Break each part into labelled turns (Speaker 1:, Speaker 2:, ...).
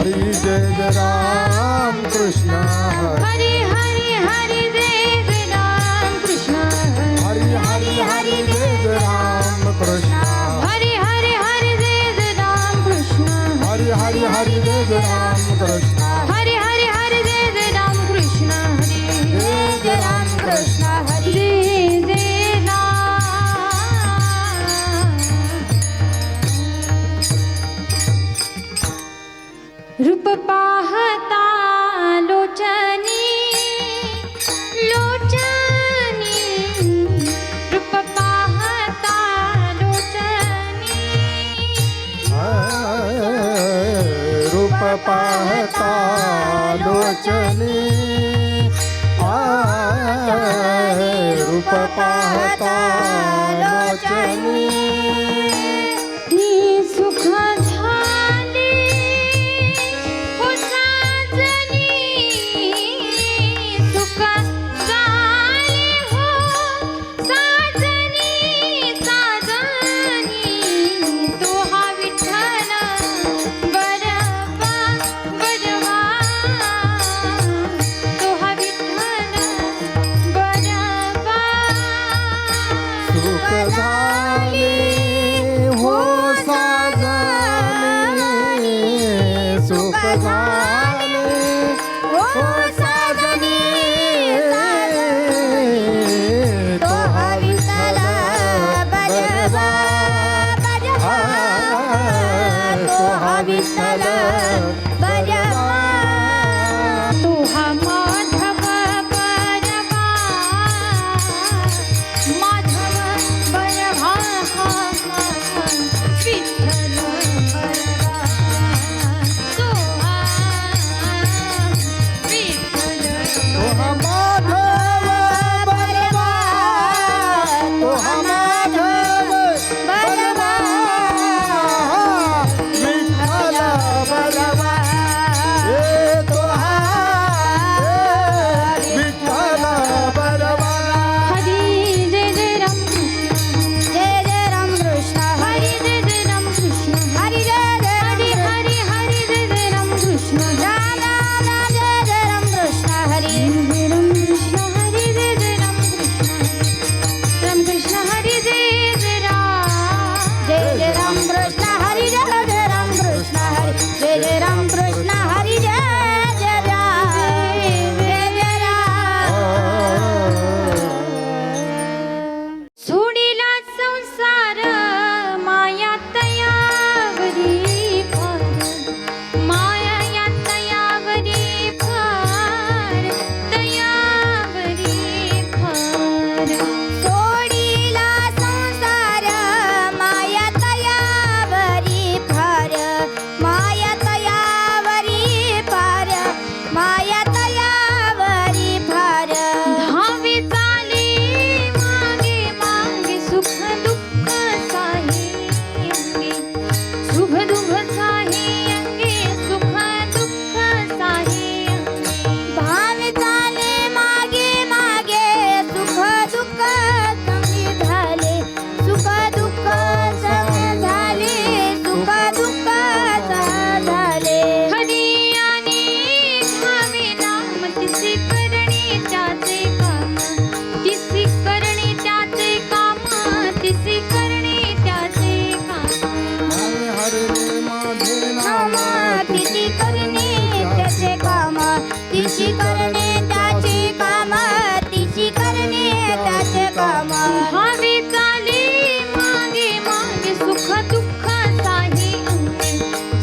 Speaker 1: हरी जय जय राम कृष्ण
Speaker 2: हरी हरी हरी जय जय राम कृष्ण
Speaker 1: हरी हरी हरी जय जय राम कृष्ण
Speaker 2: हरी हरी हरी जय जय राम कृष्ण
Speaker 1: हरी हरी हरी जय जय राम कृष्ण
Speaker 2: हरी हरी हरी जय जय राम कृष्ण हरी
Speaker 3: जय जय राम कृष्ण हरी
Speaker 2: जय जय राम रूप पाहता लोचनी लोचनी रूप पाहता लोचनी
Speaker 1: रूप पाहता लोचनी रूप पाहता लोचनी
Speaker 2: ही सुख झाले हो साजनी सुख झाले हो साजनी साजनी तो हा विठ्ठल बरवा बरवा तो हा विठ्ठल बरवा
Speaker 1: सुख झाले हो साजनी सुख झाले
Speaker 3: हो साजनी तो हा विठ्ठल बरवा बरवा तो हा विठ्ठल बरवा
Speaker 2: तो हा माधव बरवा माधव बरवा विठ्ठल बरवा तो हा विठ्ठल
Speaker 1: तो हा माधव बरवा तो हा माधव
Speaker 3: बरवा
Speaker 1: विठ्ठल बरवा हे तो हा विठ्ठल बरवा
Speaker 2: हरी जय जय राम
Speaker 3: जय जय राम कृष्ण
Speaker 2: हरी जय जय राम कृष्ण
Speaker 3: हरी जय जय
Speaker 2: हरी हरी हरी जय जय राम कृष्ण
Speaker 3: राम राम जय जय राम कृष्ण हरी
Speaker 2: जय राम कृष्ण हरी जय जय राम कृष्ण हरी जय जय राम
Speaker 3: जय जय राम कृष्ण हरी जय जय राम कृष्ण हरी जय जय राम कृष्ण हरी जय जय राम जय जय राम
Speaker 2: सोडिला संसार माया तयावरी फार माया या तयावरी फार तयावरी फार
Speaker 3: सोडिला संसार माया तयावरी फार माया तयावरी फार माया तयावरी फार
Speaker 2: धावे चाले मागे मागे सुख दुःख साहे अंगे सुख दुःख साहे अंगे सुख दुःख साहे अंगे
Speaker 3: भाव चाले मागे मागे सुख दुःख संगी झाले सुख दुःख संग झाले सुख दुःख संग झाले
Speaker 2: हरी आणि घावे नाम तिसी करणे त्याचे काम तिसी करणे त्याचे काम तिसी करणे त्याचे काम
Speaker 1: हरे हरे माझे
Speaker 3: नाम
Speaker 1: नाम
Speaker 3: तिची करणे त्याचे काम तिची करणे त्याचे काम तिची करणे त्याचे काम
Speaker 2: भावे चाले मागे मागे सुख दुःख साहे अंगे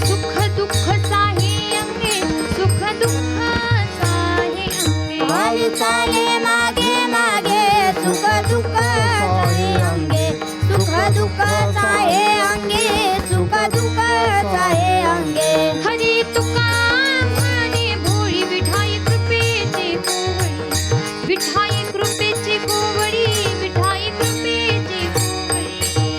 Speaker 2: सुख दुःख साहे अंगे सुख दुःख साहे अंगे
Speaker 3: भावी चाले मागे मागे सुख दुःख साहे अंगे सुख दुःख साहे अंगे सुख दुःख साहे अंगे
Speaker 2: हरी तुका म्हणे भोळी विठाई कृपेची कोवळी विठाई कृपेची कोवळी विठाई कृपेची कोवळी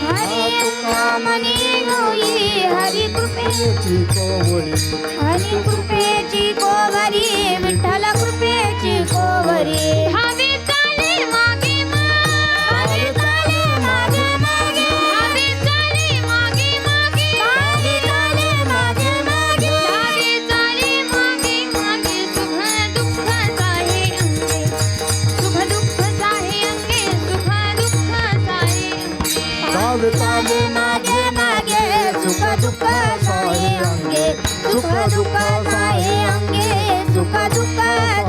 Speaker 3: हरी तुका मनी होई हरी कृपेची
Speaker 1: कोवळी
Speaker 3: हरी कृपेची कोवरी विठ्ठल कृपेची कोवरी
Speaker 2: भावे चाले मागे मागे
Speaker 3: भावी चाले मागे मागे
Speaker 2: भावे चाले मागे मागे
Speaker 3: भावी चाले मागे मागे
Speaker 2: भावे
Speaker 3: सुख दुःख साहे अंगे सुख दुःख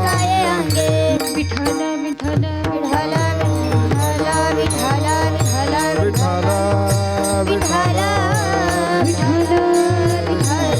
Speaker 3: साहे अंगे
Speaker 2: विठ्ठल विठ्ठल
Speaker 3: विठ्ठल विठ्ठल विठ्ठल विठ्ठल
Speaker 1: विठ्ठल विठ्ठल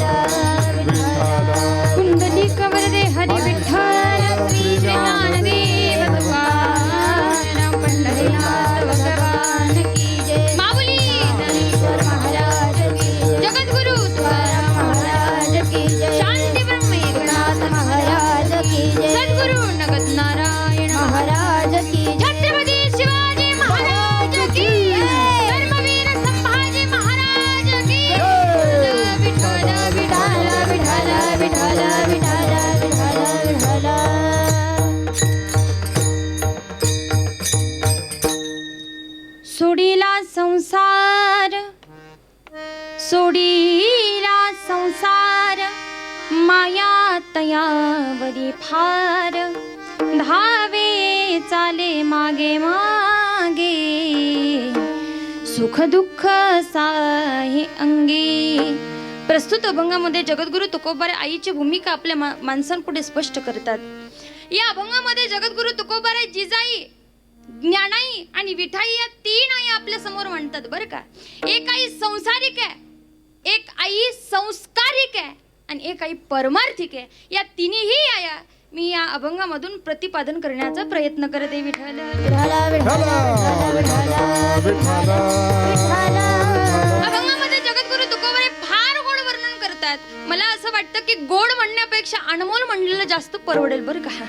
Speaker 2: कुंडली कवरदे हरी विठ्ठल श्री ज्ञानदेव तुकाराम पंढरीनाथ भगवान की जय माऊली
Speaker 3: ज्ञानेश्वर महाराज की जय
Speaker 2: जगद्गुरु तुकाराम
Speaker 3: महाराज की जय
Speaker 2: शांती ब्रह्म
Speaker 3: नाथ महाराज की जय
Speaker 2: सद्गुरु नगत नारायण
Speaker 3: महाराज की जय
Speaker 2: छत्रपती शिवाजी महाराज की धर्मवीर संभाजी महाराज की विठ्ठल
Speaker 3: विठ्ठल विठ्ठल विठ्ठल विठ्ठल विठ्ठल विठ्ठल
Speaker 2: सोडीला संसार सोडीला संसार माया तयावरी फार धावे चाले मागे मागे सुख दुःख साहे अंगे. प्रस्तुत अभंगामध्ये जगद्गुरु तुकोबाराय आईची भूमिका आपल्या माणसांपुढे स्पष्ट करतात. या अभंगामध्ये जगद्गुरु तुकोबाराय जिजाई, ज्ञानाई आणि विठाई या तीन आई आपल्या समोर म्हणतात बरं का. एक आई संसारिक आहे, एक आई संस्कारिक आहे आणि एक आई परमार्थिक आहे. या तिन्ही आया मी या अभंगामधून प्रतिपादन करण्याचा प्रयत्न करते. विठ्ठल
Speaker 3: विठ्ठल विठ्ठल विठ्ठल विठ्ठल विठ्ठल
Speaker 2: अभंगामध्ये जगद्गुरु तुकोबाराय फार गोड वर्णन करतात. मला असं वाटतं की गोड म्हणण्यापेक्षा अनमोल म्हणलेलं जास्त परवडेल बरं का.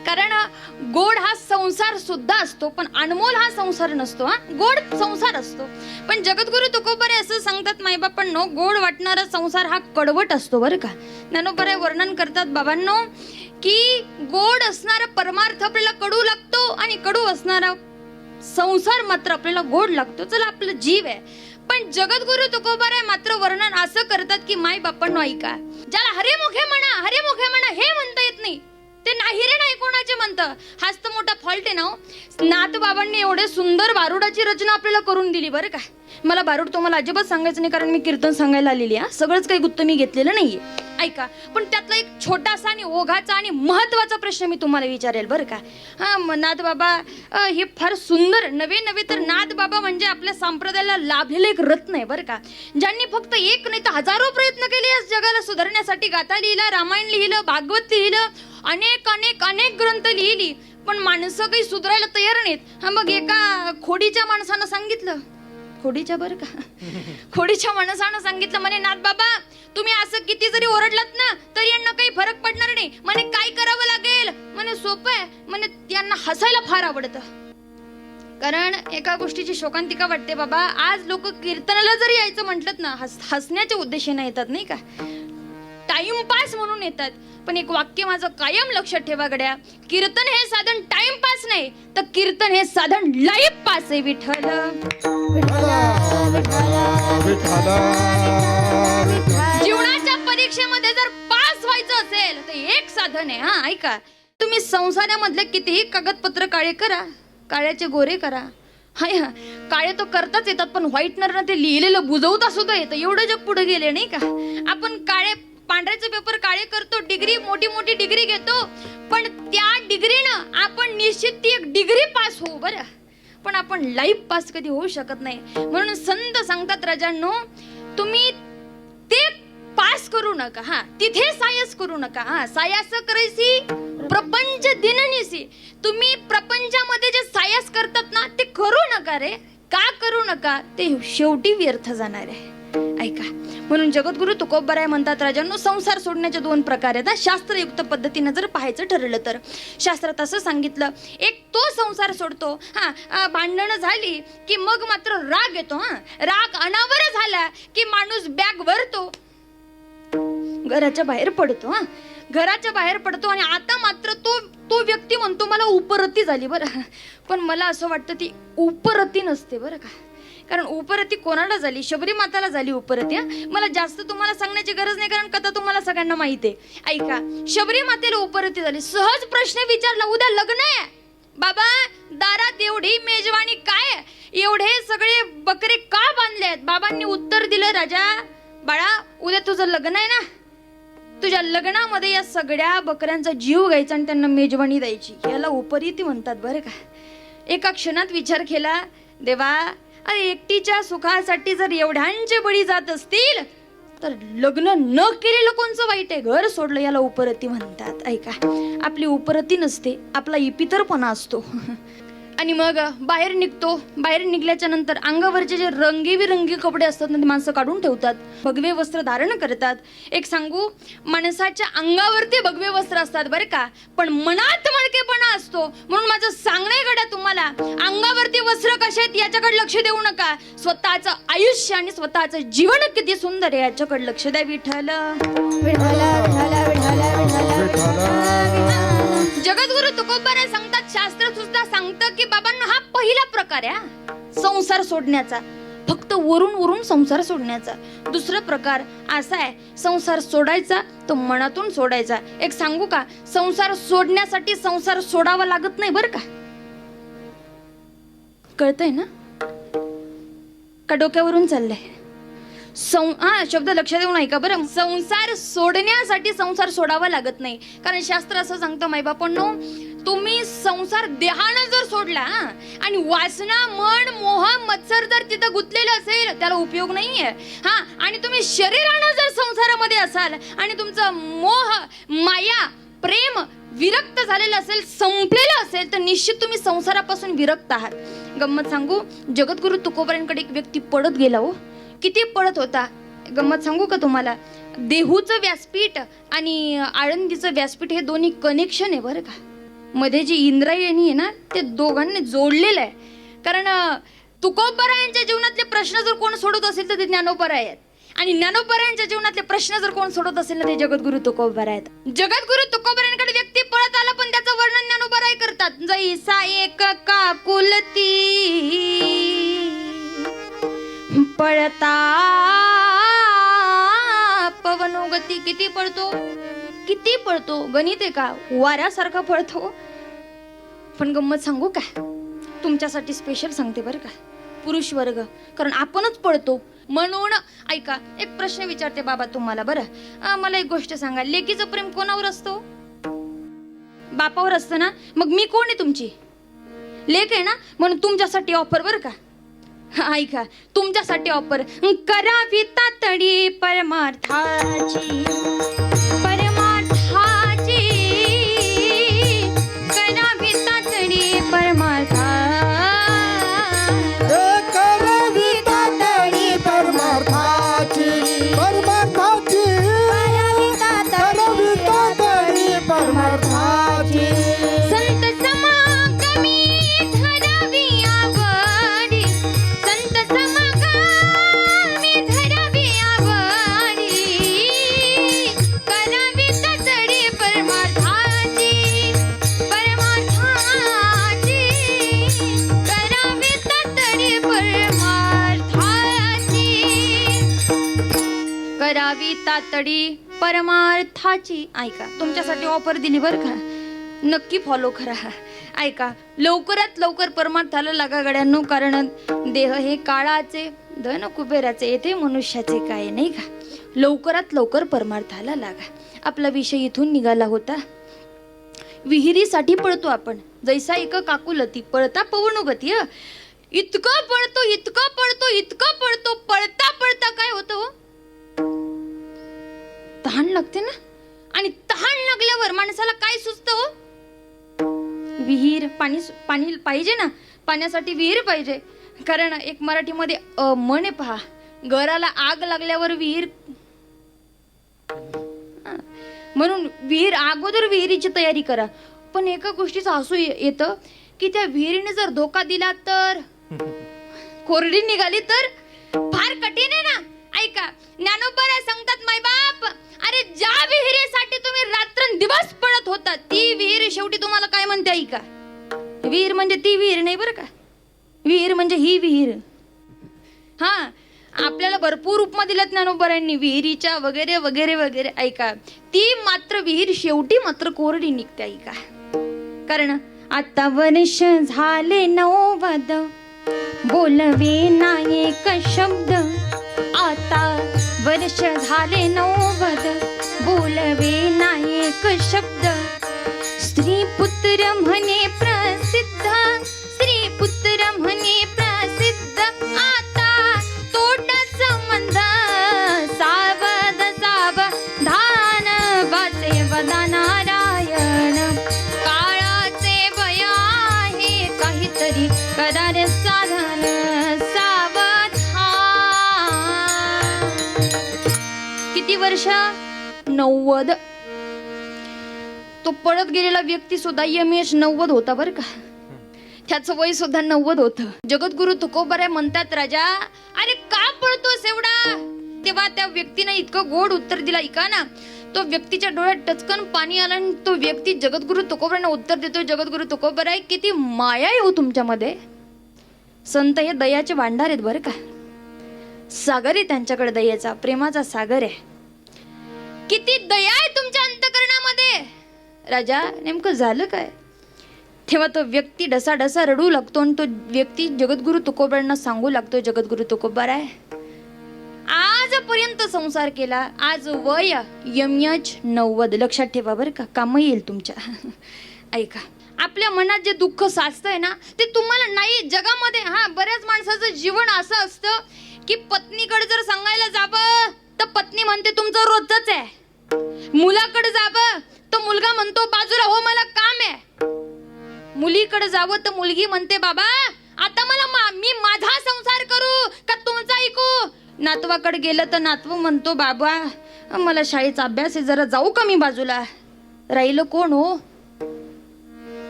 Speaker 2: कारण गोड हा संसार सुद्धा असतो पण अनमोल हा संसार नसतो. गोड संसार असतो पण जगद्गुरु तुकोबाराय असं सांगतात मायबापांनो, गोड वाटणारा संसार हा कडवट असतो बरं का. ज्ञानोबाराय वर्णन करतात बाबांनो की गोड असणारा परमार्थ आपल्याला कडू लागतो आणि कडू असणारा संसार मात्र आपल्याला गोड लागतो. चला आपला जीव आहे. पण जगद्गुरु तुकोबाराय मात्र वर्णन असं करतात की माय बापांनो ऐका, ज्याला हरिमुखे म्हणा हे म्हणता येत नाही ते नाही रे नाही कोणाचे म्हणतं. हाच तर मोठा फॉल्ट आहे ना. नाथ बाबांनी एवढे सुंदर बारुडाची रचना आपल्याला करून दिली बरं का. मला बारूड तुम्हाला अजिबात सांगायचं नाही कारण मी कीर्तन सांगायला आलेली आहे. सगळंच काही गुत्त मी घेतलेलं नाहीये ऐका. पण त्यातला एक छोटासा आणि ओघाचा आणि महत्वाचा प्रश्न मी तुम्हाला विचारेल बरं का. नाथ बाबा हे फार सुंदर नवे तर नाथ बाबा म्हणजे आपल्या संप्रदायाला लाभलेलं एक रत्न आहे बरं का. ज्यांनी फक्त एक नाही तर हजारो प्रयत्न केले या जगाला सुधारण्यासाठी. गाथा लिहिला, रामायण लिहिलं, भागवत लिहिलं, अनेक ग्रंथ लिहिली पण माणसं काही सुधारायला तयार नाहीत. मग एका खोडीच्या माणसानं सांगितलं, खोडीच्या बरं का, खोडीच्या माणसानं सांगितलं म्हणे नाथ बाबा तुम्ही असं किती जरी ओरडलात ना तरी यांना काही फरक पडणार नाही. म्हणे काय करावं लागेल. म्हणे सोपं आहे. म्हणे यांना हसायला फार आवडतं. कारण एका गोष्टीची शोकांतिका वाटते बाबा. आज लोक कीर्तनाला जरी यायचं म्हटलं ना हसण्याच्या उद्देशाने येतात नाही का, टाइमपास म्हणून येतात. पण एक वाक्य माझं कायम लक्षात ठेवा गड्या, कीर्तन हे साधन टाइमपास नाही तर कीर्तन हे साधन लाईफ पास आहे. विठ्ठल जीवनाच्या परीक्षेमध्ये जर पास व्हायचं असेल तर एक साधन आहे. हा ऐका, तुम्ही संसारामधले कितीही कागदपत्र काळे करा, काळ्याचे गोरे करा. हाय काळे तो करताच येतात पण व्हाईटनरनं ते लिहिलेलं बुजवता सुद्धा येतं. एवढं जग पुढे गेले नाही का. आपण पांढऱ्याचे पेपर काळे करतो, डिग्री मोठी डिग्री घेतो पण त्या डिग्रीनं आपण निश्चित ती एक डिग्री पास होऊ बरं, पण आपण लाईफ पास कधी होऊ शकत नाही. म्हणून संत सांगतात राजांनो तुम्ही ते पास करू नका. तिथे सायस करू नका. सायास करायची प्रपंच दिननिसी. तुम्ही प्रपंचामध्ये जे सायस करतात ना ते करू नका रे. का करू नका, ते शेवटी व्यर्थ जाणार आहे. ऐका, म्हणून जगद्गुरु तुकोबाराय म्हणतात राजांनो संसार सोडण्याचे दोन प्रकार आहेत. शास्त्रयुक्त पद्धतीने जर पाहायचं ठरलं तर शास्त्रात असं सांगितलं, एक तो संसार सोडतो भांडणं झाली की मग मात्र राग येतो. राग अनावर झाला की माणूस बॅग भरतो, घराच्या बाहेर पडतो. घराच्या बाहेर पडतो आणि आता मात्र तो व्यक्ती म्हणतो मला उपरती झाली बरं. पण मला असं वाटतं ती उपरती नसते बरं का. कारण उपरती कोणाला झाली, शबरी माताला झाली उपरती. मला जास्त तुम्हाला सांगण्याची गरज नाही कारण कथा तुम्हाला सगळ्यांना माहिती आहे. ऐका, शबरी मातेला उपरती झाली. सहज प्रश्न विचारला, उद्या लग्न आहे बाबा, दारात एवढी मेजवानी काय, एवढे सगळे बकरे का बांधले आहेत. बाबांनी उत्तर दिलं, राजा बाळा उद्या तुझं लग्न आहे ना, तुझ्या लग्नामध्ये या सगळ्या बकऱ्यांचा जीव घ्यायचा आणि त्यांना मेजवानी द्यायची. याला उपरीती म्हणतात बरं का. एका क्षणात विचार केला, देवा अरे एकटीच्या सुखासाठी जर एवढ्यांचे बळी जात असतील तर लग्न न केलेलं कोणचं वाईट आहे. घर सोडलं याला उपरती म्हणतात. ऐका, आपली उपरती नसते, आपला इपितरपणा असतो. आणि मग बाहेर निघतो. बाहेर निघल्याच्या नंतर अंगावरचे जे रंगीबिरंगी कपडे असतात ना ते माणसं काढून ठेवतात, भगवे वस्त्र धारण करतात. एक सांगू, माणसाच्या अंगावरती भगवे वस्त्र असतात बरं का, पण मनात मळकेपणा असतो. म्हणून माझं सांगणे गड्या तुम्हाला, अंगावरती वस्त्र कसे आहेत याच्याकडे लक्ष देऊ नका. स्वतःचं आयुष्य आणि स्वतःचं जीवन किती सुंदर आहे याच्याकडे लक्ष द्या. विठ्ठल जगद्गुरु तुकोबाराय सांगतात, शास्त्र सुद्धा सांगतं की बाबांना हा पहिला प्रकार आहे संसार सोडण्याचा, फक्त वरून वरून संसार सोडण्याचा. दुसरा प्रकार असा आहे, संसार सोडायचा तो मनातून सोडायचा. एक सांगू का, संसार सोडण्यासाठी संसार सोडावा लागत नाही बरं का. कळतंय ना का डोक्यावरून चाललंय? शब्द लक्ष देऊन ऐका बरं. संसार सोडण्यासाठी संसार सोडावा लागत नाही. कारण शास्त्र असं सांगतं मायबापांनो, तुम्ही संसार देहानं जर सोडला आणि वासना मन मोह मत्सर जर तिथं गुंतलेलं असेल त्याला उपयोग नाहीये. आणि तुम्ही शरीरानं जर संसारामध्ये असाल आणि तुमचं मोह माया प्रेम विरक्त झालेलं असेल, संपलेलं असेल, तर निश्चित तुम्ही संसारापासून विरक्त आहात. गंमत सांगू, जगद्गुरु तुकोबारांकडे एक व्यक्ती पडत गेला हो. किती पडत होता, गंमत सांगू का तुम्हाला. देहूचं व्यासपीठ आणि आळंदीचं व्यासपीठ हे दोन्ही कनेक्शन आहे बरं का. मध्ये जी इंद्रायणी आहे ना ते दोघांनी जोडलेलं आहे. कारण तुकोबारायांच्या जीवनातले प्रश्न जर कोण सोडत असेल तर ते ज्ञानोबाराय आहेत, आणि ज्ञानोबारायांच्या जीवनातले प्रश्न जर कोण सोडत असेल ना ते जगद्गुरु तुकोबाराय आहेत. जगद्गुरु तुकोबारायांकडे व्यक्ती पळत आला, पण त्याचं वर्णन ज्ञानोबाराय करतात. जैसा एक काकुलती पळता पवनोगती. किती पळतो, किती पळतो, गणित आहे का, वाऱ्यासारखा पळतो. पण गंमत सांगू का, तुमच्यासाठी स्पेशल सांगते बरं का, पुरुष वर्ग, कारण आपणच पळतो. म्हणून ऐका, एक प्रश्न विचारते बाबा तुम्हाला बरं. मला एक गोष्ट सांगा, लेकीचं प्रेम कोणावर असतो? बापावर असतं ना. मग मी कोण आहे? तुमची लेक आहे ना. म्हणून तुमच्यासाठी ऑफर बरं का. ऐका, तुमच्यासाठी ऑफर. करावी तातडी परमार्थाची, परमार्थाची, करावी तातडी परमार्थाची,
Speaker 1: करावी तातडी परमार्थाची, परमार्थाची, करावी तातडी परमार्थाची.
Speaker 2: संत समागमी धरावी आवडी, संत समागमी धरावी आवडी, करावी तातडी परमार्थाची, परमार्थाची, करावी तातडी परमार्थाची, करावी तातडी परमार्थाची. ऐका, तुमच्यासाठी ऑफर दिली बरं का, नक्की फॉलो करा. ऐका, लवकरात लवकर परमार्थाला लागा गड्यांनो, कारण देह हे काळाचे, धन कुबेराचे, येथे मनुष्याचे काय, नाही का. लवकरात लवकर परमार्थाला लागा. आपला विषय इथून निघाला होता, विहिरीसाठी पळतो आपण. जैसा एक काकुलती पळता पवनोगती. इतकं पळतो, इतकं पळतो, इतकं पळतो, पळता पळता काय होतं हो, तहान लागते ना. आणि तहान लागल्यावर माणसाला काय सुचतं हो? विहीर. पाणी पाणी पाहिजे ना, पाण्यासाठी विहीर पाहिजे. कारण एक मराठीमध्ये म्हण आहे पहा, घराला आग लागल्यावर विहीर. म्हणून विहीर अगोदर विहिरीची तयारी करा. पण एका गोष्टीचं हसू येतं की त्या विहिरीने जर धोका दिला तर, कोरडी निघाली तर फार कठीण आहे ना. ऐका, ज्ञानोबा सांगतात, मायबाप, अरे ज्या विहिरीसाठी तुम्ही रात्रंदिवस पळत होता ती विहीर शेवटी तुम्हाला काय म्हणते ऐका. विहीर म्हणजे ती विहीर नाही बरं का, विहीर म्हणजे ही विहीर. आपल्याला भरपूर उपमा दिल्यात ज्ञानोबारांनी विहिरीच्या, वगैरे वगैरे वगैरे. ऐका, ती मात्र विहीर शेवटी मात्र कोरडी निघते. ऐका, कारण आता वर्ष झाले 90, बोलवे ना एक शब्द. आता वर्ष झाले 90, बोलवे एक शब्द स्त्री पुत्र म्हणे प्रसिद्ध, स्त्री पुत्र म्हणे प्रसिद्ध, आता तोटा संबंध सावध सावधान वाचे वदा नारायण, काळाचे भय आहे काहीतरी करार साधन सावधान. किती वर्ष? 90. तो पळत गेलेला व्यक्ती सुद्धा यमेश 90 होता बरं का. त्याचं वय सुद्धा 90 होतं. जगद्गुरु तुकोबाराय म्हणतात, राजा अरे का पळतोस एवढा? तेव्हा त्या व्यक्तीने इतकं गोड उत्तर दिला, ऐका ना. तो व्यक्तीच्या डोळ्यात टचकन पाणी आलं आणि तो व्यक्ती जगद्गुरु तुकोबारायांना उत्तर देतोय, जगद्गुरु तुकोबाराय किती माया आहे हो तुमच्यामध्ये. संत हे दयाचे भांडार आहेत बरं का. सागर आहे त्यांच्याकडे, दयेचा प्रेमाचा सागर आहे. किती दया आहे तुमच्या अंतकरणामध्ये. राजा नेमकं झालं काय? तेव्हा तो व्यक्ती ढसाढसा रडू लागतो आणि तो व्यक्ती जगद्गुरु तुकोबारायांना सांगू लागतो, जगद्गुरु तुकोबाराय आजपर्यंत संसार केला, आज वय यमयच 90. लक्षात ठेवा बरं का, काम येईल तुमच्या. ऐका, आपल्या मनात जे दुःख साचतंय ना ते तुम्हाला नाही जगामध्ये. हा, बऱ्याच माणसाचं जीवन असं असतं की पत्नीकडे जर सांगायला जावं तर पत्नी म्हणते तुमचं रोजच आहे. मुलाकडे जावं तर मुलगा म्हणतो बाजूला हो मला काम आहे. मुलीकडे जावं तर मुलगी म्हणते बाबा आता मला मी माझा संसार करू का तुमचा ऐकू. नातवाकडे गेलं तर नातू म्हणतो बाबा मला शाळेचा अभ्यास आहे, जरा जाऊ का मी बाजूला. राहिलं कोण हो?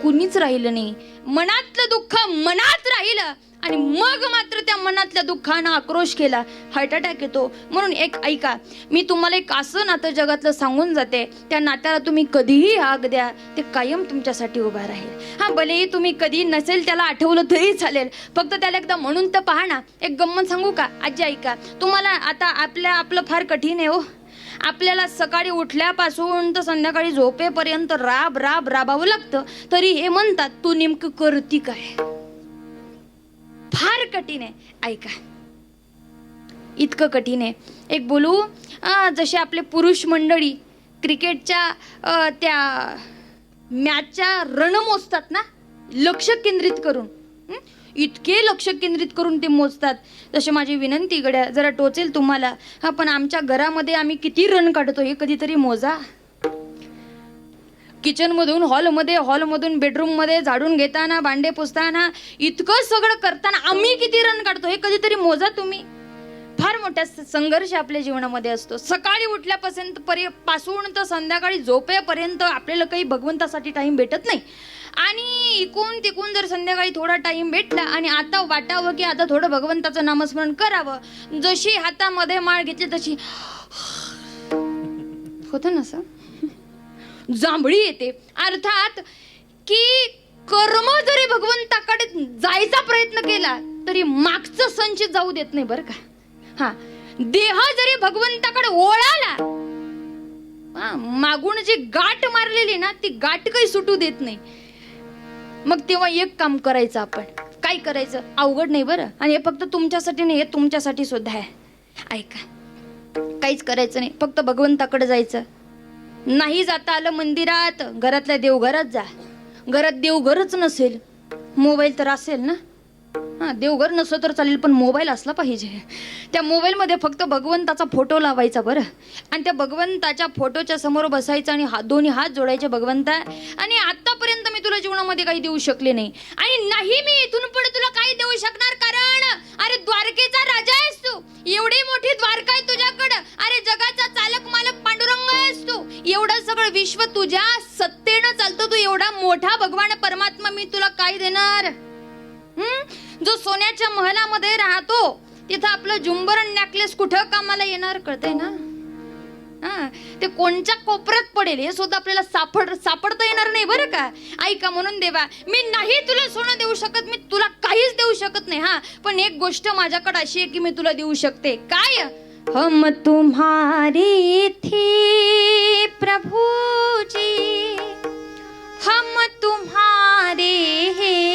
Speaker 2: कुणीच राहिलं नाही. मनातलं दुःख मनात राहिलं आणि मग मात्र त्या मनातल्या दुःखानं आक्रोश केला, हार्ट अटॅक येतो. म्हणून एक ऐका, मी तुम्हाला एक असं नातं जगातलं सांगून जाते, त्या नात्याला तुम्ही कधीही हाक द्या, ते कायम तुमच्यासाठी उभा राहील. हा, भलेही तुम्ही कधी नसेल त्याला आठवलं तरी चालेल, फक्त त्याला एकदा म्हणून तर पहा ना. एक गंमत सांगू का? आजी ऐका, तुम्हाला आता आपलं फार कठीण आहे हो. आपल्याला सकाळी उठल्यापासून तर संध्याकाळी झोपेपर्यंत राबावं लागतं. तरी हे म्हणतात तू नेमकं करती काय. फार कठीण आहे. ऐका, इतकं कठीण आहे. एक बोलू, जसे आपले पुरुष मंडळी क्रिकेटच्या त्या मॅचच्या रन मोजतात ना, लक्ष केंद्रित करून, इतके लक्ष केंद्रित करून ते मोजतात. तशी माझी विनंती गड्या जरा टोचेल तुम्हाला. हा, पण आमच्या घरामध्ये आम्ही किती रन काढतो हे कधीतरी मोजा. किचनमधून हॉलमधून बेडरूममध्ये झाडून घेताना, भांडे पुसताना, इतकं सगळं करताना आम्ही किती रन काढतो हे कधीतरी मोजा तुम्ही. फार मोठा संघर्ष आपल्या जीवनामध्ये असतो. सकाळी उठल्यापासून तर संध्याकाळी झोपेपर्यंत आपल्याला काही भगवंतासाठी टाइम भेटत नाही. आणि इकून तिकून जर संध्याकाळी थोडा टाइम भेटला आणि आता वाटावं की आता थोडं भगवंताचं नामस्मरण करावं, जशी हातामध्ये माळ घेतली तशी होतं ना असं जांभळी येते. अर्थात की कर्म जरी भगवंताकडे जायचा प्रयत्न केला तरी मागचं संचित जाऊ देत नाही बरं का. हा, देह जरी भगवंताकडे ओळाला, मागून जी गाठ मारलेली ना ती गाठ काही सुटू देत नाही. मग तेव्हा एक काम करायचं, आपण काय करायचं, अवघड नाही बरं. आणि हे फक्त तुमच्यासाठी नाही, हे तुमच्यासाठी सुद्धा आहे. ऐका, काहीच करायचं नाही, फक्त भगवंताकडे जायचं. नाही जाता आलं मंदिरात, घरातल्या देवघरात जा. घरात देवघरच नसेल, मोबाईल तर असेल ना. हा, देवघर नसलं तर चालेल पण मोबाईल असला पाहिजे. त्या मोबाईलमध्ये फक्त भगवंताचा फोटो लावायचा बरं, आणि त्या भगवंताच्या फोटोच्या समोर बसायचं आणि दोन्ही हात जोडायचे. भगवंता, आणि आतापर्यंत मी तुला जीवनामध्ये काही देऊ शकले नाही आणि नाही मी इथून पुढे तुला काही देऊ शकणार, कारण अरे द्वारकेचा राजा आहेस तू, एवढी मोठी द्वारका आहे तुझ्याकडं, अरे जगाचा चालक मालक पांडुरंग आहेस तू, एवढं सगळं विश्व तुझ्या सत्तेनं चालतो, तू एवढा मोठा भगवान परमात्मा, मी तुला काय देणार. जो सोन्याच्या महलामध्ये राहतो तिथं आपलं जुंबर नेकलेस कुठं कामाला येणार, कळतंय ना. हा, ते कोणच्या कोपऱ्यात पडेल हे सुद्धा आपल्याला सापडता येणार नाही बरं का. ऐका, म्हणून देवा, मी नाही तुला सोनं देऊ शकत, मी तुला काहीच देऊ शकत नाही. हा, पण एक गोष्ट माझ्याकडे अशी आहे की मी तुला देऊ शकते. काय? हम तुम्हारे थे प्रभु जी, हम तुम्हारे हैं,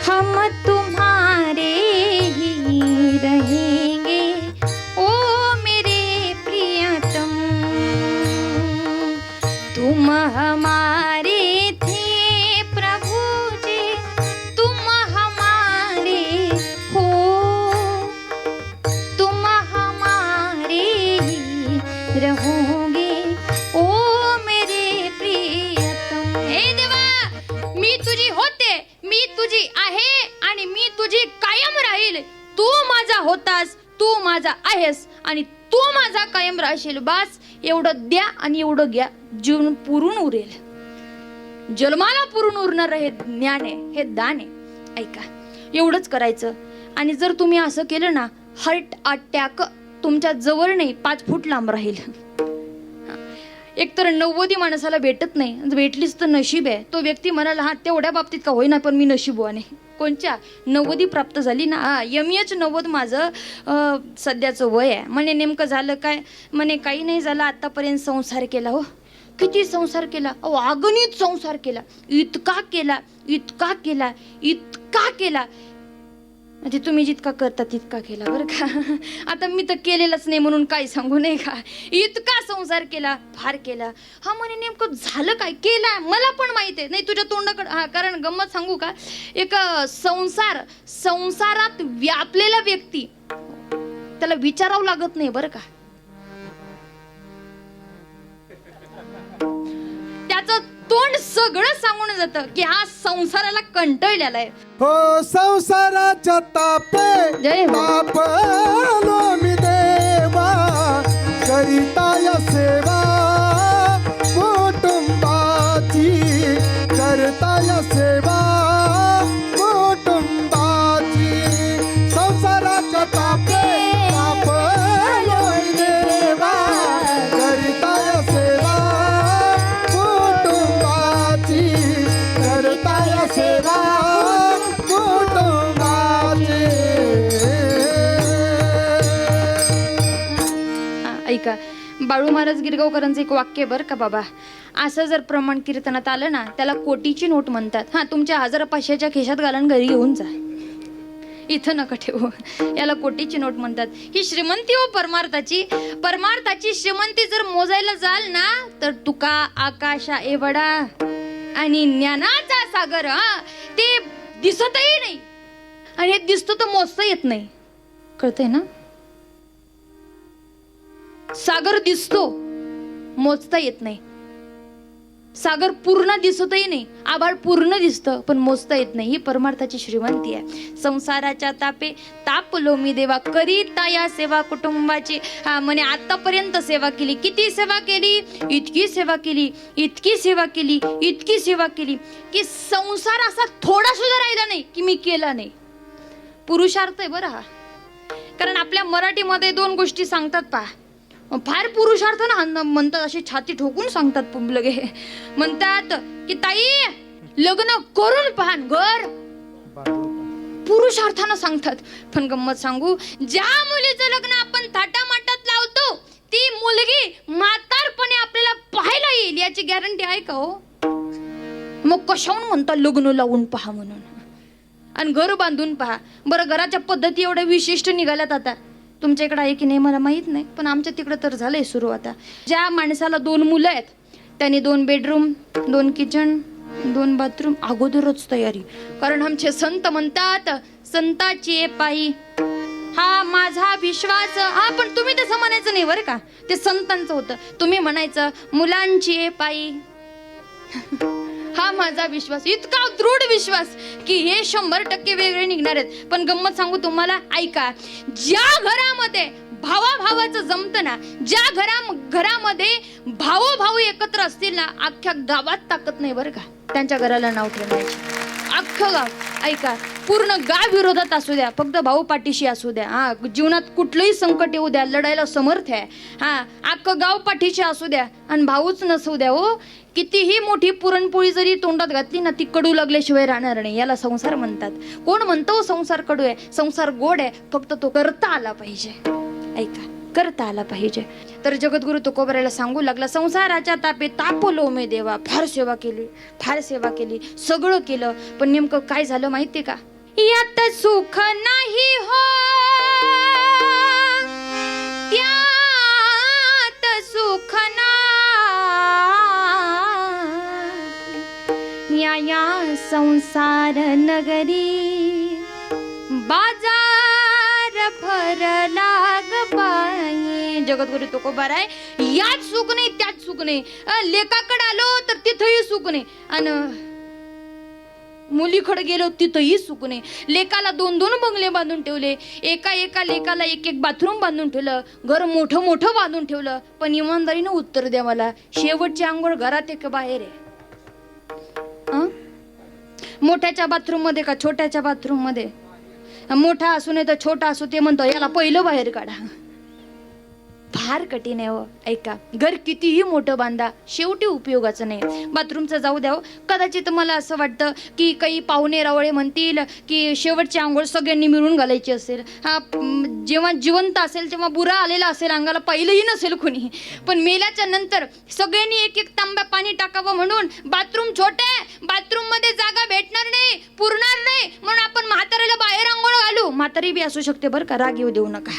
Speaker 2: हम तुम्हारे ही रहेंगे ओ मेरे प्रियतम. हमारे थे प्रभु जी, तुम हमारे हो, तुम हमारे ही रहोगे ओ मेरे प्रियतम. हे देवा, मी तुझी होते, मी तुझी आहे आणि मी तुझी कायम राहील. तू माझा होतास, तू माझा आहेस आणि तू माझा कायम राहशील. बास एवढं द्या आणि एवढं घ्या, जीवन पुरून उरेल. जन्माला पुरून उरणार हे ज्ञान आहे, हे दान आहे. ऐका, एवढंच करायचं. आणि जर तुम्ही असं केलं ना, हार्ट अटॅक तुमच्या जवळ नाही 5 फूट लांब राहील. एकतर 90 माणसाला भेटत नाही, भेटलीच तर नशीब आहे. तो व्यक्ती म्हणाला हा तेवढ्या बाबतीत का होईना पण मी नशीबवान आहे. कोणच्या 90 प्राप्त झाली ना, MH 90 माझं सध्याचं वय आहे. म्हणे नेमकं झालं काय? म्हणे काही नाही झालं, आतापर्यंत संसार केला. हो किती संसार केला, अगणित संसार केला, इतका केला, इतका केला, इतका केला. म्हणजे तुम्ही जितका करता तितका केला बरं का. आता मी तर केलेलंच नाही म्हणून काय सांगू नाही का. इतका संसार केला, फार केला. हा म्हणे नेमकं झालं काय? केला मला पण माहित आहे. नाही तुझ्या तोंडाकडे, हा कारण गंमत सांगू का, एक संसारात व्यापलेला व्यक्ती, त्याला विचारावं लागत नाही बरं का. त्याचं तोंड सगळं सांगून जातं की हा संसाराला कंटाळलेला आहे.
Speaker 1: हो संसाराच्या तापे
Speaker 2: जय हो.
Speaker 1: तापलो मी देवा, करिताय सेवा कुटुंबाची, करताय सेवा कुटुंबाची. संसाराच्या तापे तापलो मी देवा, करिताय सेवा कुटुंबाची, करताय सेवा कुटुंबाची.
Speaker 2: ऐका, बाळू महाराज गिरगावकरांचं एक वाक्य बरं का बाबा. असं जर प्रमाण कीर्तनात आलं ना, त्याला कोटीची नोट म्हणतात. हा तुमच्या 1000-500च्या खिशात घालून घरी घेऊन जा, इथं नका ठेवू. याला कोटीची नोट म्हणतात. ही श्रीमंती हो परमार्थाची. परमार्थाची श्रीमंती जर मोजायला जाल ना, तर तुका आकाशा एवढा आणि ज्ञानाचा सागर, हा ते दिसतही नाही. आणि हे दिसतं तर मोजता येत नाही. कळतंय ना. सागर दिसतो, मोजता येत नाही. सागर पूर्ण दिसतही नाही, आभाळ पूर्ण दिसतं पण मोजता येत नाही. ही परमार्थाची श्रीमंती आहे. संसाराच्या तापे तापलो मी देवा, करीता या सेवा कुटुंबाची. हा म्हणे आतापर्यंत सेवा केली. किती सेवा केली? इतकी सेवा केली, इतकी सेवा केली, इतकी सेवा केली की संसार असा थोडा सुद्धा राहिला नाही की मी केला नाही. पुरुषार्थ आहे बरं हा. कारण आपल्या मराठीमध्ये 2 गोष्टी सांगतात पहा, फार पुरुषार्थ ना म्हणतात, अशी छाती ठोकून सांगतात लगे. म्हणतात की ताई लग्न करून पहा घर, पुरुषार्थानं सांगतात. पण गंमत सांगू, ज्या मुलीचं लग्न आपण थाटामाटात लावतो ती मुलगी म्हातारपणे आपल्याला पाहायला येईल याची गॅरंटी आहे का हो? मग कशाहून म्हणतात लग्न लावून पहा म्हणून, आणि घर बांधून पहा. बरं घराच्या पद्धती एवढ्या विशिष्ट निघाल्यात आता. तुमच्या इकडे आहे की नाही मला माहित नाही, पण आमच्या तिकडे तर झालंय सुरू. आता ज्या माणसाला 2 मुलं आहेत त्यांनी 2 बेडरूम, 2 किचन, 2 बाथरूम, अगोदरच तयारी. कारण आमचे संत म्हणतात संताची पायी हा माझा विश्वास. हा पण तुम्ही तसं म्हणायचं नाही बरं का, ते संतांचं होतं. तुम्ही म्हणायचं मुलांची पायी हा माझा विश्वास. इतका दृढ विश्वास की हे 100% वेगळे निघणार आहेत. पण गंमत सांगू तुम्हाला, ऐका, ज्या घरामध्ये भावाभावाचं जमतं ना, ज्या घरामध्ये भाऊ एकत्र असतील ना, अख्ख्या गावात ताकद नाही बरं का त्यांच्या घराला नाव ठेवायची. अख्खं गाव, ऐका, पूर्ण गाव विरोधात असू द्या, फक्त भाऊ पाठीशी असू द्या. हा जीवनात कुठलंही संकट येऊ द्या, लढायला समर्थ आहे. हा अख्खं गाव पाठीशी असू द्या आणि भाऊच नसू द्या. हो कितीही मोठी पुरणपोळी जरी तोंडात घातली ना, ती कडू लागल्याशिवाय राहणार नाही. याला संसार म्हणतात. कोण म्हणतो संसार कडू आहे? संसार गोड आहे, फक्त तो करता आला पाहिजे. ऐका, करता आला पाहिजे. तर जगद्गुरु तुकोबराला सांगू लागला, संसाराच्या तापे तापलो मी देवा. फार सेवा केली, फार सेवा केली, सगळं केलं, पण नेमकं काय झालं माहितीये का? यात सुख नाही हो, त्यात सुख नाही. संसार नगरी बाजार भरला ग बाई. जगद्गुरु तुकोबाराय यात सुख नाही त्यात सुख नाही. लेकाकडे आलो तर तिथंही सुख नाही आणि मुलीकडे गेलो तिथंही सुख नाही. लेकाला 2-2 बंगले बांधून ठेवले, एका लेकाला एक बाथरूम बांधून ठेवलं, घर मोठं मोठं बांधून ठेवलं. पण इमानदारीनं उत्तर द्या मला, शेवटची आंघोळ घरात आहे का बाहेर आहे? मोठ्याच्या बाथरूम मध्ये का छोट्याच्या बाथरूम मध्ये? मोठा असू नये तर छोटा असू, ते म्हणतो याला पहिलं बाहेर काढा. फार कठीण आहे हो. ऐका, घर कितीही मोठं बांधा शेवटी उपयोगाचं नाही. बाथरूमचं जाऊ द्या. कदाचित मला असं वाटतं की काही पाहुणे रावळे म्हणतील की शेवटची आंघोळ सगळ्यांनी मिळून घालायची असेल. हा, जेव्हा जिवंत असेल तेव्हा बुरा आलेला असेल, अंगाला पहिलंही नसेल कोणी, पण मेल्याच्या नंतर सगळ्यांनी एक तांब्या पाणी टाकावं म्हणून. बाथरूम छोटे, बाथरूम मध्ये जागा भेटणार नाही, पुरणार नाही, म्हणून आपण म्हाताऱ्याला बाहेर आंघोळ घालू. म्हातारी बी असू शकते बरं का, राग येऊ देऊ नका.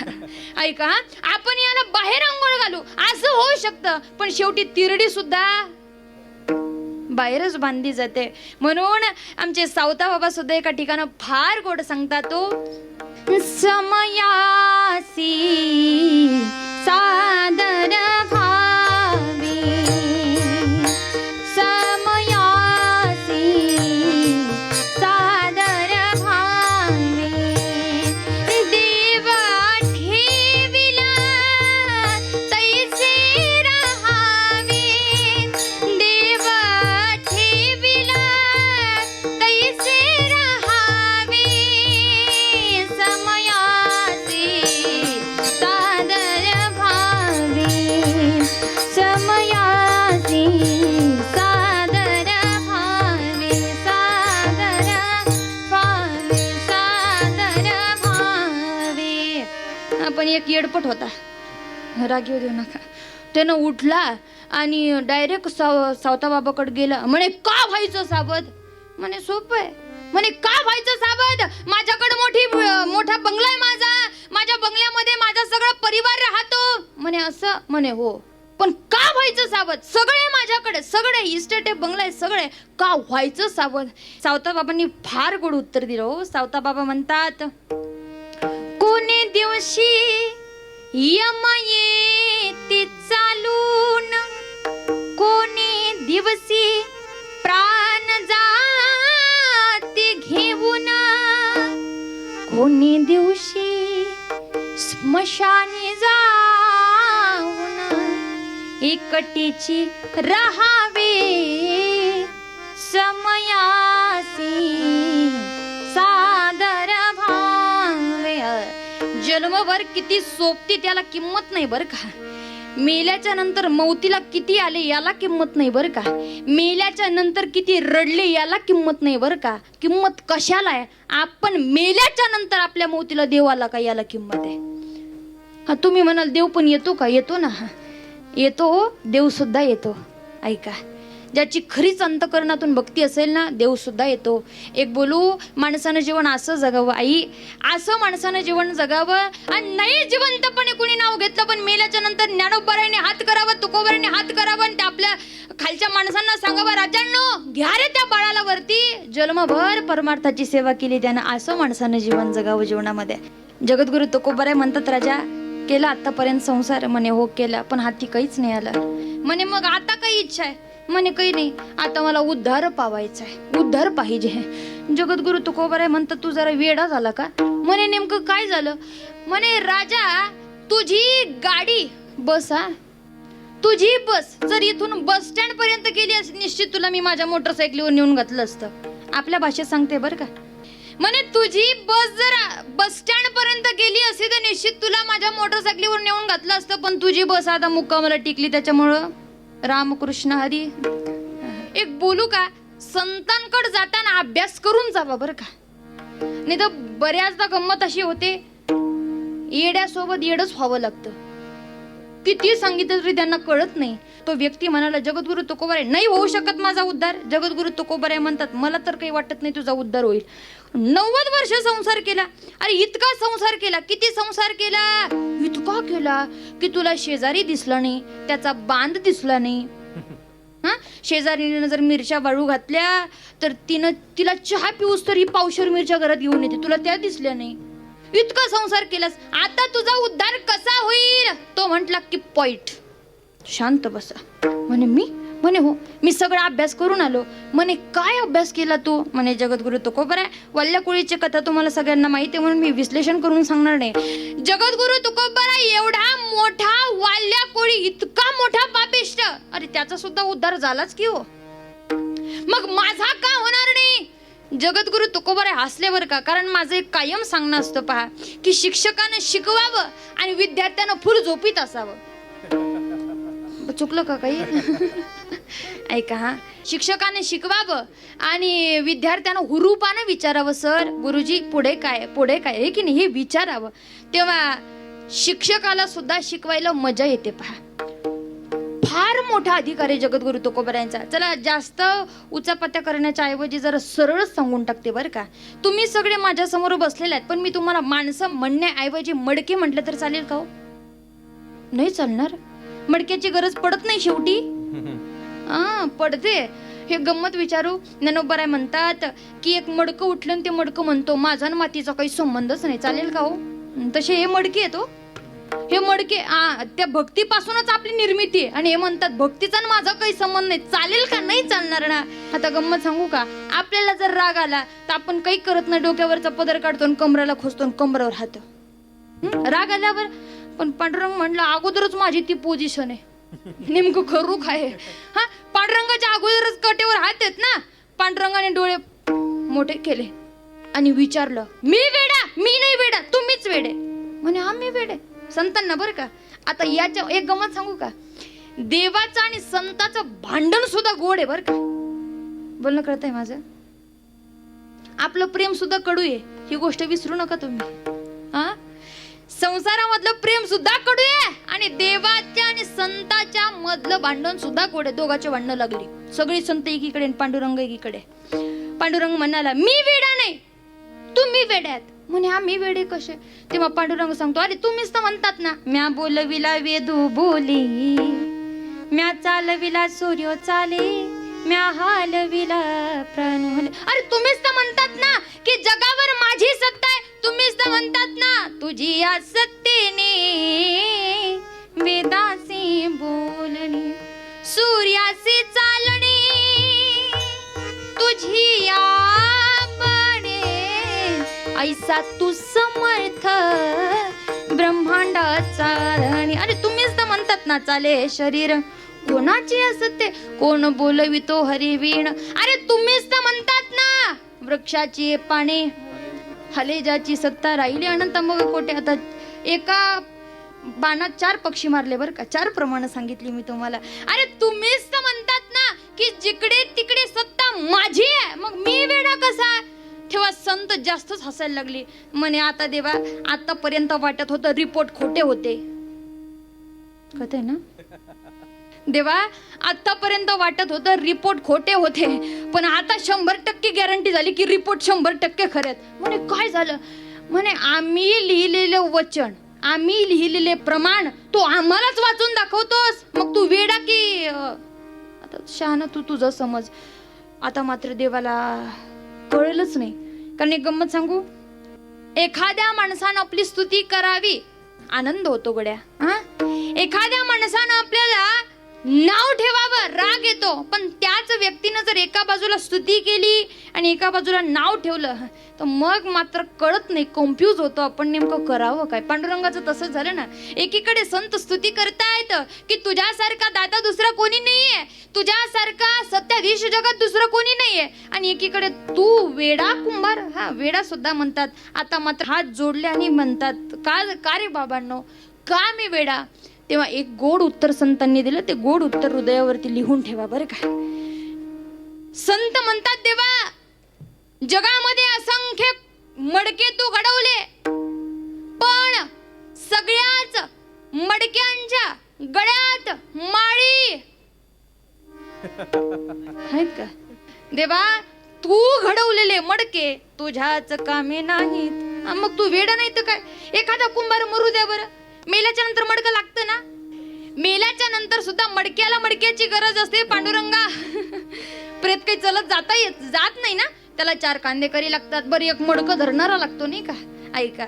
Speaker 2: ऐका, आपण याला बाहेर आंघोळ घालू असं होऊ शकतं, पण शेवटी तिरडी सुद्धा बाहेरच बांधली जाते. म्हणून आमचे सावता बाबा सुद्धा एका ठिकाणी फार गोड सांगतात, तो समयासी सादर भावी, समयासी सादर भावी, देव ठेविला तैसे रहावे, देव ठेविला तैसे रहावे, समयासी सादर भावे, समयासी सादर भावे, सादर भावे, सादर भावे. आपण एक येडपट होता, राग येऊ देऊ नका. त्यानं उठला आणि डायरेक्ट सावता बाबाकडे गेला. म्हणे का व्हायचं साबद? म्हणे सोपं आहे. म्हणे का व्हायचं साबद? माझ्याकडे मोठा बंगला आहे माझ्या बंगल्यामध्ये माझा सगळा परिवार राहतो. म्हणे असं? म्हणे हो. पण का व्हायचं साबद? सगळे माझ्याकडे, सगळे इस्टेट आहे, बंगला आहे, सगळे. का व्हायचं साबद? सावता बाबांनी फार गोड उत्तर दिलं हो. सावता बाबा म्हणतात, कोणी दिवशी यम येते चालून, कोणी दिवसी प्राण जाते घेऊन, कोणी दिवशी स्मशानी जाऊन एकटीची राहावे, समयासी सादर भावे. जन्मभर किती सोबती त्याला किंमत नाही बरं का. मेल्याच्या नंतर मौतीला किती आले याला किंमत नाही बरं का. मेल्याच्या नंतर किती रडले याला किंमत नाही बरं का. किंमत कशाला आहे? आपण मेल्याच्या नंतर आपल्या मौतीला देव आला का याला किंमत आहे. हा, तुम्ही म्हणाल देव पण येतो का? येतो ना, येतो. देव सुद्धा येतो. ऐका, ज्याची खरीच अंतकरणातून भक्ती असेल ना, देव सुद्धा येतो. एक बोलू, माणसानं जीवन असं जगावं आई, असं माणसानं जीवन जगावं. आणि नाही जिवंतपणे कुणी नाव घेतलं, पण मेल्याच्या नंतर ज्ञानोबाराने हात करावा, तुकोबाराने हात करावा आणि त्या आपल्या खालच्या माणसांना सांगावं, राजांनो घ्या रे त्या बाळाला वरती. जन्मभर परमार्थाची सेवा केली त्यानं. असं माणसानं जीवन जगावं जीवनामध्ये. जगद्गुरु तुकोबाराय म्हणतात, राजा केला आतापर्यंत संसार? म्हणे हो केला, पण हाती काहीच नाही आला. म्हणे मग आता काही इच्छा आहे? म्हणे काही नाही, आता मला उद्धार पावायचा आहे, उद्धार पाहिजे. जगद्गुरु तुकोबाराय म्हणतात, तू जरा वेडा झाला का? म्हणे नेमकं काय झालं? म्हणे राजा, तुझी गाडी बस, हा तुझी बस जर इथून बस स्टँड पर्यंत गेली असती, निश्चित तुला मी माझ्या मोटरसायकलीवर नेऊन घातलं असतं. आपल्या भाषेत सांगते बरं का. म्हणे तुझी बस जर बस स्टँड पर्यंत गेली असती तर निश्चित तुला माझ्या मोटरसायकलीवर नेऊन घातलं असतं, पण तुझी बस आता मुक्कामाला टिकली, त्याच्यामुळं रामकृष्ण हरी. एक बोलू का, संतांकडे जाताना अभ्यास करून जावा बरं का. नाही तर बऱ्याचदा गंमत अशी होते, येड्यासोबत येडच व्हावं लागतं. किती सांगितलं तरी त्यांना कळत नाही. तो व्यक्ती म्हणाला, जगद्गुरु तुकोबाराय नाही होऊ शकत माझा उद्धार. जगद्गुरु तुकोबाराय म्हणतात, मला तर काही वाटत नाही तुझा उद्धार होईल. 90 वर्ष संसार केला. अरे इतका संसार केला, किती संसार केला? इतका केला की तुला शेजारी दिसला नाही, त्याचा बांध दिसला नाही, हा शेजारीनं जर मिरच्या वाळू घातल्या तर तिला चहा पिऊस तर ही पावशेर मिरच्या घरात घेऊन येते, तुला त्या दिसल्या नाही. इतका संसार केलास, आता तुझा उद्धार कसा होईल? तो म्हटला की पॉईंट. शांत बसा. म्हणे हो, मी सगळा अभ्यास करून आलो. म्हणे काय अभ्यास केला तू? म्हणे जगद्गुरु तुकोबराय वल्ल्या कोळीची कथा तुम्हाला सगळ्यांना माहिती आहे म्हणून मी विश्लेषण करून सांगणार नाही. जगद्गुरु तुकोबराय एवढा मोठा वाल्ल्या कोळी, इतका मोठा पापिष्ट, अरे त्याचा सुद्धा उद्धार झालाच की हो, मग माझा का होणार नाही? जगद्गुरु तुकोबराय हसले बरं का, कारण माझं एक कायम सांगणं असतं पहा की शिक्षकानं शिकवावं आणि विद्यार्थ्यानं फुल झोपीत असावं. चुकलं का काही? ऐका हा, शिक्षकाने शिकवावं आणि विद्यार्थ्यांना हुरूपानं विचारावं, सर गुरुजी पुढे काय आहे की नाही हे विचारावं. तेव्हा शिक्षकाला सुद्धा शिकवायला मजा येते पहा. फार मोठा अधिकार आहे जगद्गुरु तुकोबरायांचा. चला जास्त उचापत्या करण्याच्या ऐवजी जरा सरळच सांगून टाकते बरं का. तुम्ही सगळे माझ्या समोर बसलेले आहेत, पण मी तुम्हाला माणसं म्हणण्याऐवजी मडके म्हटलं तर चालेल का हो? नाही चालणार. मडक्याची गरज पडत नाही शेवटी. पडते. हे गंमत विचारू. ज्ञानोबराय म्हणतात की एक मडकं उठलं आणि ते मडकं म्हणतो माझा आणि मातीचा काही संबंधच नाही, चालेल का हो? तसे हे मडके येतो, हे मडके त्या भक्तीपासूनच आपली निर्मिती आहे आणि हे म्हणतात भक्तीचा आणि माझा काही संबंध नाही, चालेल का? नाही चालणार ना. आता गंमत सांगू का, आपल्याला जर राग आला तर आपण काही करत नाही, डोक्यावरचा पदर काढतो आणि कमराला खोचतो आणि कमरावर हात. राग आल्यावर पण पांडुरंग म्हणलं अगोदरच माझी ती पोझिशन आहे, नेमकं करू काय? हा, पांडुरंगाच्या अगोदरच कटेवर हात आहेत ना. पांडुरंगाने डोळे मोठे केले आणि विचारलं मी वेडा? मी नाही वेडा, तुम्हीच वेडे. म्हणे आम्ही वेडे संतांना बरं का. आता याच्या एक गमत सांगू का, देवाचं आणि संताचं भांडण सुद्धा गोड आहे बरं का. बोलणं कळतंय माझं? आपलं प्रेम सुद्धा कडू आहे, ही गोष्ट विसरू नका तुम्ही. हा, संसारामधलं प्रेम सुद्धा कडू आहे आणि देवाच्या आणि संताच्या मधलं भांडण सुद्धा गोड आहे. दोघांची भांडणं लागली, सगळी संत एकीकडे आणि पांडुरंग एकीकडे. पांडुरंग म्हणाला मी वेडा नाही, तुम्ही वेड्यात. म्हणे आम्ही वेडे कसे? तेव्हा पांडुरंग सांगतो अरे तुम्हीच तर म्हणतात ना, म्या बोलविला वेदू बोली, म्या चालविला सूर्य चाले, म्या हालविला प्राण हले. अरे तुम्हीच तर म्हणतात ना की जगावर माझी सत्ता आहे, तुम्हीच तर म्हणतात ना तुझी या सत्तेने वेदासी बोलणे, सूर्यासी चालणे, तुझी या बने ऐसा तू समर्थ ब्रह्मांडाचा धणी. अरे तुम्हीच तर म्हणतात ना चाले शरीर कोणाची असते, कोण बोलवितो हरिवीण. अरे तुम्हीच तर म्हणतात ना वृक्षाची पाने हले ज्याची सत्ता राहिली अनंत मग कोटे. आता एका बाणात 4 पक्षी मारले बरं का, 4 प्रमाण सांगितली मी तुम्हाला. अरे तुम्हीच तर म्हणतात ना की जिकडे तिकडे सत्ता माझी आहे, मग मी वेडा कसा? तेव्हा संत जास्तच हसायला लागली. म्हणे आता देवा, आतापर्यंत वाटत होतं रिपोर्ट खोटे होते. कळतंय ना देवा, आतापर्यंत वाटत होतं रिपोर्ट खोटे होते, पण आता 100% गॅरंटी झाली की रिपोर्ट 100% खरे. म्हणे काय झालं? म्हणे आम्ही लिहिलेलं वचन, आम्ही लिहिलेले प्रमाण तू आम्हालाच वाचून दाखवतोस, मग तू वेडा की? आता शहाणा तू तुझं समज. आता मात्र देवाला कळलंच नाही. कारण एक गंमत सांगू, एखाद्या माणसानं आपली स्तुती करावी आनंद होतो गड्या. एखाद्या माणसानं आपल्याला नाव ठेवावं राग येतो, पण त्याच व्यक्तीनं जर एका बाजूला स्तुती केली आणि एका बाजूला नाव ठेवलं तर मग मात्र कळत नाही, कन्फ्यूज होतो आपण नेमकं करावं काय. पांडुरंगाचं तसंच झालं ना. एकीकडे संत स्तुती करतायत की तुझ्यासारखा दाता दुसरा कोणी नाहीये, तुझ्यासारखा सत्याधीश जगात दुसरं कोणी नाहीये, आणि एकीकडे तू वेडा कुंभार. हा, वेडा सुद्धा म्हणतात. आता मात्र हात जोडले आणि म्हणतात का रे बाबांनो, का मी वेडा? तेव्हा एक गोड उत्तर संतांनी दिलं, ते गोड उत्तर हृदयावरती लिहून ठेवा बरं का. संत म्हणतात देवा, जगामध्ये असंख्य मडके तू घडवले, पण सगळ्याच मडक्यांच्या गळ्यात माळी आहेत का? देवा, तू घडवलेले मडके तुझ्याच कामे नाहीत. मग तू वेडा नाही तर काय? एखादा कुंभार मरू द्या बरं, मेल्याच्या नंतर मडकं लागतं ना. मेल्याच्या नंतर सुद्धा मडक्याला मडक्याची गरज असते पांडुरंगा. प्रेत काही चलत जात नाही ना, त्याला 4 कांदेकरी लागतात, बरं एक मडकं धरणारा लागतो नाही का. ऐका,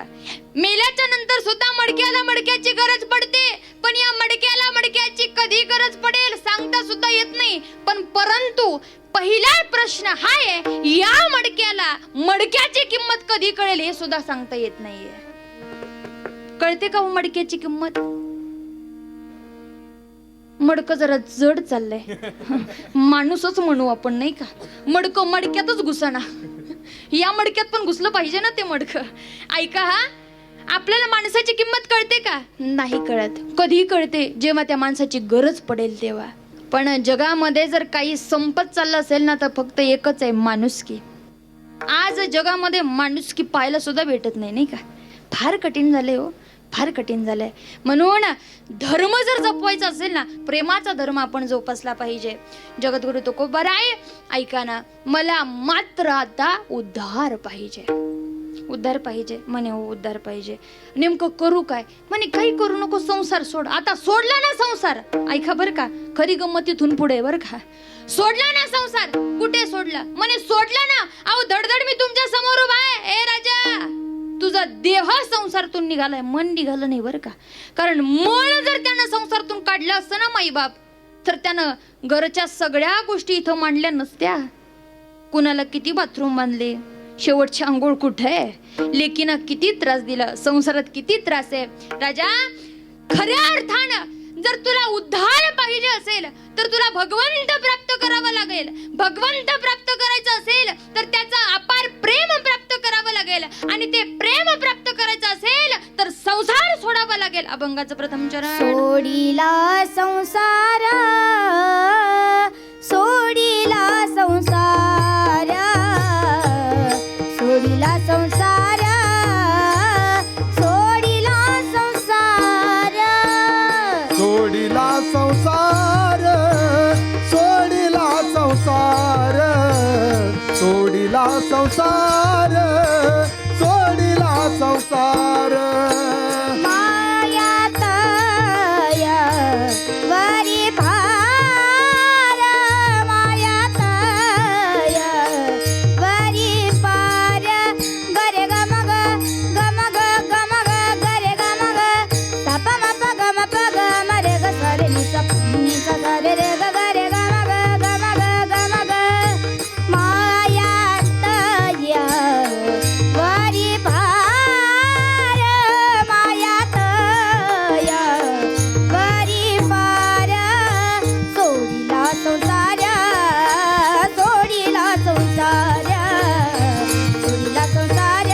Speaker 2: मेल्याच्या नंतर सुद्धा मडक्याला मडक्याची गरज पडते, पण या मडक्याला मडक्याची कधी गरज पडेल सांगता सुद्धा येत नाही. पण परंतु पहिला प्रश्न हा आहे, या मडक्याला मडक्याची किंमत कधी कळेल हे सुद्धा सांगता येत नाहीये. कळते का मडक्याची किंमत? मडकं जरा जड चाललंय, माणूसच म्हणू आपण नाही का. मडकं मडक्यातच घुसणा, या मडक्यात पण घुसलं पाहिजे ना ते मडकं. ऐका, हा आपल्याला माणसाची किंमत कळते का? नाही कळत. कधी कळते? जेव्हा त्या माणसाची गरज पडेल तेव्हा. पण जगामध्ये जर काही संपत चाललं असेल ना, तर फक्त एकच आहे, माणुसकी. आज जगामध्ये माणुसकी पाहायला सुद्धा भेटत नाही नाही का. फार कठीण झाले हो, फार कठीण झालंय. म्हणून धर्म जर जपवायचा असेल ना, प्रेमाचा धर्म आपण जोपासला पाहिजे. जगद्गुरु तुकोबाराय, ऐका ना, मला मात्र आता उद्धार पाहिजे, उद्धार पाहिजे. म्हणे हो उद्धार पाहिजे, नेमकं करू काय? म्हणे काही करू नको, संसार सोड. आता सोडला ना संसार, ऐका बर का, खरी गंमत इथून पुढे बर का. सोडला ना संसार, कुठे सोडला? म्हणे सोडला ना, अहो धडधड मी तुमच्या समोर उभा आहे. ए राजा, तुझा देह संसारातून निघालाय, मन निघालं नाही बरं का. कारण मन जर त्यानं संसारातून काढलं असतं ना माईबाप, तर त्यानं घरच्या सगळ्या गोष्टी इथं मांडल्या नसत्या. कुणाला किती बाथरूम बांधले, शेवटची आंघोळ कुठे आहे, लेकीनं किती त्रास दिला, संसारात किती त्रास आहे. राजा, खऱ्या अर्थानं जर तुला उद्धार पाहिजे असेल तर तुला भगवंत प्राप्त करावा लागेल. भगवंत प्राप्त करायचं असेल तर त्याचा अपार प्रेम प्राप्त करावं लागेल, आणि ते प्रेम प्राप्त करायचं असेल तर संसार सोडावा लागेल. अभंगाचं प्रथम चरण.
Speaker 3: सोडिला संसार, सोडिला संसार, सोडिला संसार, सोडिला संसार,
Speaker 1: सोडिला संसार, सोडिला संसार, सोडिला संसार, सोडिला संसार.
Speaker 3: मायात या वरी भार, मायात या वरी पार. गरे ग मग गम ग गरे ग मग सप मप गम प गम रे ग सरे नि सप नि स गरे रे ग गरे ग मग मायात या वरी भार, मायात या वरी पार. सोडिला संसार, सोडिला संसार, सोडिला संसार,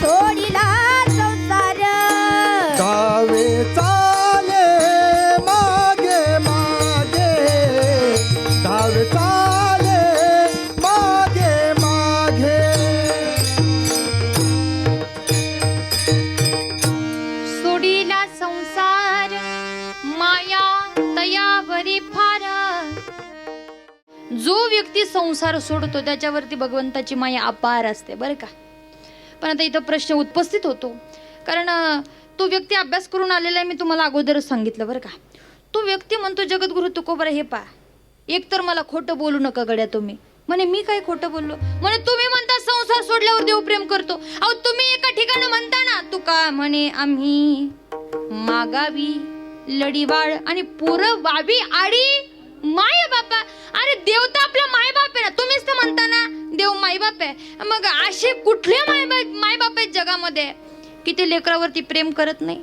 Speaker 3: सोडिला संसार.
Speaker 1: डावे चाले मागे मागे, डावे चाले मागे मागे.
Speaker 2: सोडीला संसार, माया तयावरी फार. जो व्यक्ती संसार सोडतो त्याच्यावरती भगवंताची माया अपार असते बरं का. पण आता इथं प्रश्न उपस्थित होतो, कारण तो व्यक्ती अभ्यास करून आलेला आहे, मी तुम्हाला अगोदरच सांगितलं बरं का. तो व्यक्ती म्हणतो जगद्गुरु तुकोबारा हे पहा, एक तर मला खोटं बोलू नका गड्या तुम्ही. म्हणे मी काय खोटं बोललो? म्हणे तुम्ही म्हणता संसार सोडल्यावर देव प्रेम करतो. अहो तुम्ही एका ठिकाणी म्हणता ना, तुका म्हणे आम्ही मागावी लढीवाळ आणि पोरं वावी आडी माय बापा. अरे देव तर आपला माय बाप आहे ना, तुम्हीच तर म्हणता ना देव माय बाप आहे. मग असे कुठले माय बाप आहेत जगामध्ये की ते लेकरावरती प्रेम करत नाही?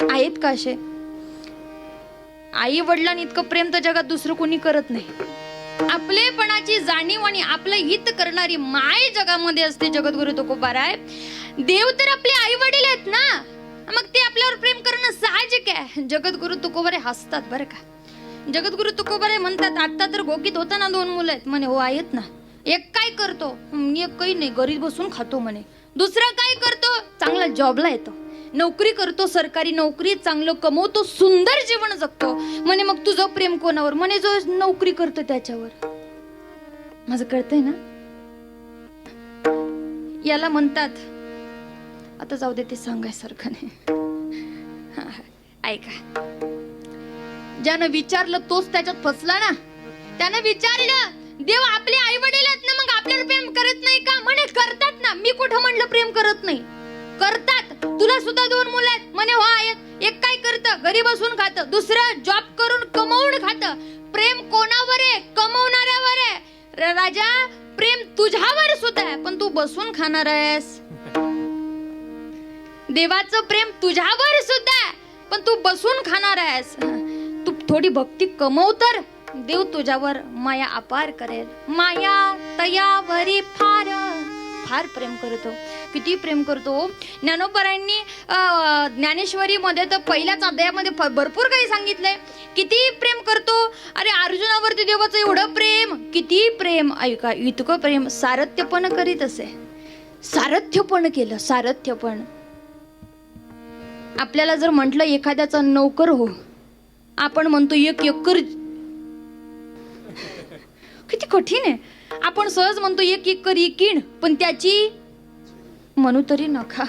Speaker 2: आहेत का असे? आई वडिलांनी इतकं प्रेम तर जगात दुसरं कोणी करत नाही. आपलेपणाची जाणीव आणि आपलं हित करणारी माय जगामध्ये असते. जगद्गुरु तुकोबाराय, देव तर आपले आई वडील आहेत ना, मग ते आपल्यावर प्रेम करणं साहजिक आहे. जगद्गुरु तुकोबारे हसतात बरं का. जगद्गुरु तुकोबारे म्हणतात, आता तर गोकीत होता ना 2 मुलं आहेत. म्हणे हो आहेत ना. एक काय करतो? एक काही नाही, घरी बसून खातो म्हणे. दुसरा काय करतो? चांगला जॉबला येतो, नोकरी करतो, सरकारी नोकरी, चांगलं कमवतो, सुंदर जीवन जगतो. म्हणे मग तुझं प्रेम कोणावर? म्हणे जो नोकरी करतो त्याच्यावर. माझं कळतंय ना? याला म्हणतात, आता जाऊ दे ते सांगायसारखं नाही. ऐका, ज्यानं विचारलं तोच त्याच्यात फसला ना. त्यानं विचारलं देव आपले आई वडील आहेत ना, मग आपल्याला प्रेम करत नाही का? म्हणे करतात ना. मी कुठं म्हणलं प्रेम करत नाही? करतात. तुला सुद्धा 2 मुलं आहेत म्हणे. हो आहेत. एक काय करतं? घरी बसून खातं, दुसरं जॉब करून कमवून खातं. प्रेम कोणावर आहे? कमवणाऱ्यावर आहे. राजा, प्रेम तुझ्यावर सुद्धा आहे, पण तू बसून खाणार आहेस. देवाचं प्रेम तुझ्यावर सुद्धा आहे, पण तू बसून खाणार आहेस. तू थोडी भक्ती कमव तर देव तुझ्यावर माया अपार करेल. माया तयावरी फार फार प्रेम करतो. किती प्रेम करतो. ज्ञानोबरांनी ज्ञानेश्वरी मध्ये तर पहिल्याच अध्यायामध्ये भरपूर काही सांगितलंय. किती प्रेम करतो. अरे अर्जुनावरती देवाचं एवढं प्रेम, किती प्रेम. ऐका, इतकं प्रेम सारथ्यपण करीत असे. सारथ्यपण केलं. सारथ्यपण. आपल्याला जर म्हटलं एखाद्याचा नौकर हो, आपण म्हणतो 1 एकर. किती कठीण आहे. आपण सहज म्हणतो 1 एकर इकीण, पण त्याची म्हणू तरी नका,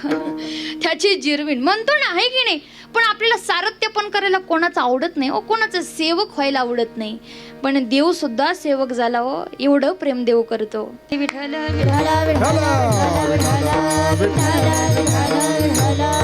Speaker 2: त्याची जिरवीण म्हणतो ना, आहे की नाही? पण आपल्याला सारथ्यपण करायला कोणाचं आवडत नाही. कोणाचं सेवक व्हायला आवडत नाही. पण देव सुद्धा सेवक झाला हो. एवढं प्रेम देव करतो. विठ्ठल विठ्ठल विठ्ठल विठ्ठल विठ्ठल विठ्ठल विठ्ठल विठ्ठल